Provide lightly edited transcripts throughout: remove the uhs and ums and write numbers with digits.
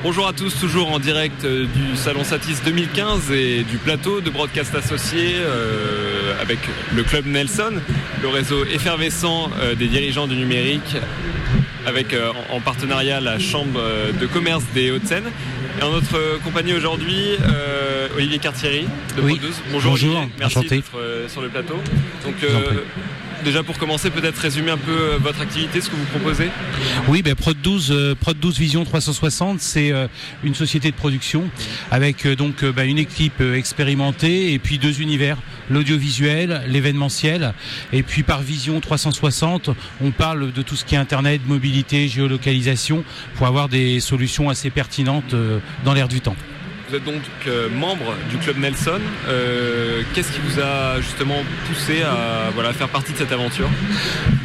Bonjour à tous, toujours en direct du Salon Satis 2015 et du plateau de Broadcast Associés avec le Club Nelson, le réseau effervescent des dirigeants du numérique, avec en partenariat la Chambre de commerce des Hauts-de-Seine. Et en notre compagnie aujourd'hui, Olivier Cartieri de Prod 12. Bonjour Olivier, merci d'être sur le plateau. Donc, déjà pour commencer, peut-être résumer un peu votre activité, ce que vous proposez. Oui, Prod 12 Vision 360, c'est une société de production avec une équipe expérimentée et puis deux univers, l'audiovisuel, l'événementiel. Et puis par Vision 360, on parle de tout ce qui est Internet, mobilité, géolocalisation pour avoir des solutions assez pertinentes dans l'air du temps. Vous êtes donc membre du Club Nelson. Qu'est-ce qui vous a justement poussé à faire partie de cette aventure ?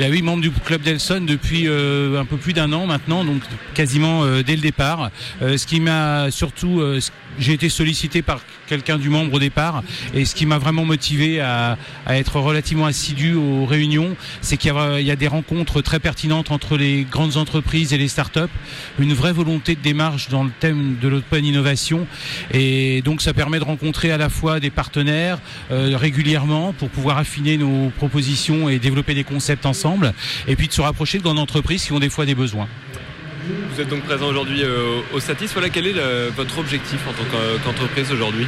Oui, membre du Club Nelson depuis un peu plus d'un an maintenant, donc quasiment dès le départ. Ce qui m'a surtout... j'ai été sollicité par quelqu'un du membre au départ et ce qui m'a vraiment motivé à être relativement assidu aux réunions, c'est qu'il y a des rencontres très pertinentes entre les grandes entreprises et les startups, une vraie volonté de démarche dans le thème de l'open innovation et donc ça permet de rencontrer à la fois des partenaires régulièrement pour pouvoir affiner nos propositions et développer des concepts ensemble et puis de se rapprocher de grandes entreprises qui ont des fois des besoins. Vous êtes donc présent aujourd'hui au Satis. Quel est votre objectif en tant qu'entreprise aujourd'hui ?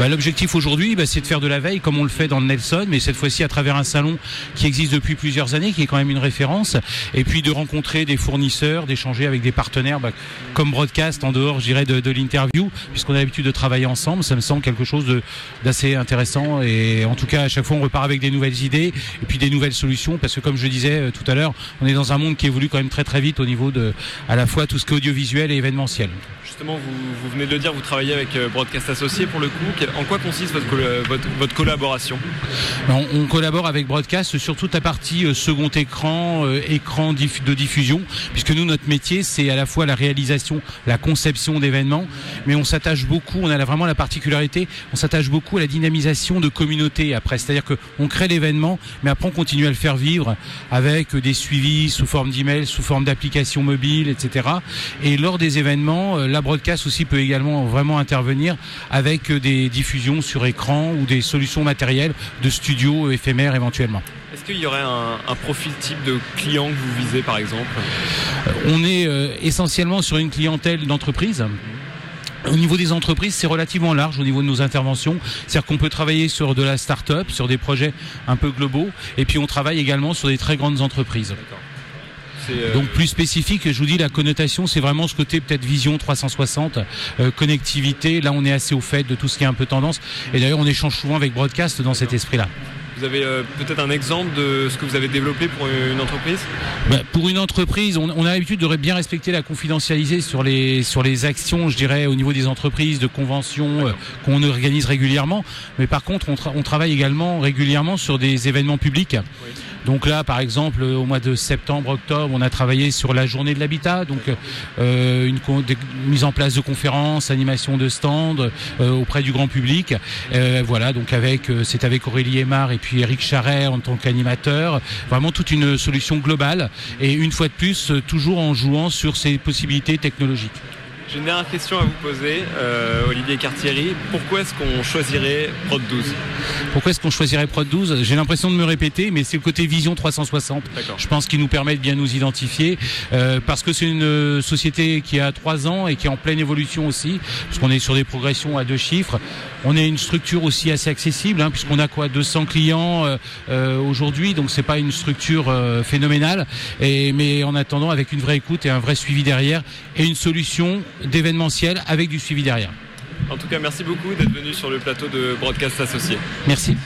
L'objectif aujourd'hui, c'est de faire de la veille comme on le fait dans le Nelson, mais cette fois-ci à travers un salon qui existe depuis plusieurs années, qui est quand même une référence, et puis de rencontrer des fournisseurs, d'échanger avec des partenaires comme Broadcast en dehors, je dirais, de l'interview, puisqu'on a l'habitude de travailler ensemble. Ça me semble quelque chose d'assez intéressant et en tout cas à chaque fois on repart avec des nouvelles idées et puis des nouvelles solutions, parce que comme je le disais tout à l'heure, on est dans un monde qui évolue quand même très très vite au niveau de à la fois tout ce qui est audiovisuel et événementiel. Justement, vous venez de le dire, vous travaillez avec Broadcast Associés pour le coup. En quoi consiste votre collaboration ? On collabore avec Broadcast sur toute la partie second écran de diffusion, puisque nous, notre métier, c'est à la fois la réalisation, la conception d'événements, mais on s'attache beaucoup, on a vraiment la particularité, on s'attache beaucoup à la dynamisation de communauté après. C'est-à-dire qu'on crée l'événement, mais après on continue à le faire vivre avec des suivis sous forme d'email, sous forme d'applications mobiles, etc. Et lors des événements, la Broadcast aussi peut également vraiment intervenir avec des diffusions sur écran ou des solutions matérielles de studio éphémères éventuellement. Est-ce qu'il y aurait un profil type de client que vous visez par exemple ? On est essentiellement sur une clientèle d'entreprise. Au niveau des entreprises, c'est relativement large au niveau de nos interventions. C'est-à-dire qu'on peut travailler sur de la start-up, sur des projets un peu globaux, et puis on travaille également sur des très grandes entreprises. D'accord. Donc plus spécifique, je vous dis, la connotation, c'est vraiment ce côté peut-être vision 360, connectivité. Là, on est assez au fait de tout ce qui est un peu tendance. Et d'ailleurs, on échange souvent avec Broadcast dans cet esprit-là. Vous avez peut-être un exemple de ce que vous avez développé pour une entreprise ? Pour une entreprise, on a l'habitude de bien respecter la confidentialité sur les actions, je dirais, au niveau des entreprises, de conventions qu'on organise régulièrement. Mais par contre, on travaille également régulièrement sur des événements publics. Oui. Donc là, par exemple, au mois de septembre, octobre, on a travaillé sur la journée de l'habitat, donc une mise en place de conférences, animation de stands auprès du grand public. Donc c'est avec Aurélie Aymar et puis Eric Charret en tant qu'animateur. Vraiment toute une solution globale et une fois de plus, toujours en jouant sur ces possibilités technologiques. J'ai une dernière question à vous poser, Olivier Cartieri. Pourquoi est-ce qu'on choisirait Prod 12 ? Pourquoi est-ce qu'on choisirait Prod 12 ? J'ai l'impression de me répéter, mais c'est le côté Vision 360. D'accord. Je pense qu'il nous permet de bien nous identifier, parce que c'est une société qui a 3 ans et qui est en pleine évolution aussi, parce qu'on est sur des progressions à 2 chiffres. On est une structure aussi assez accessible, puisqu'on a 200 clients aujourd'hui, donc c'est pas une structure phénoménale, mais en attendant avec une vraie écoute et un vrai suivi derrière, et une solution d'événementiel avec du suivi derrière. En tout cas, merci beaucoup d'être venu sur le plateau de Broadcast Associés. Merci.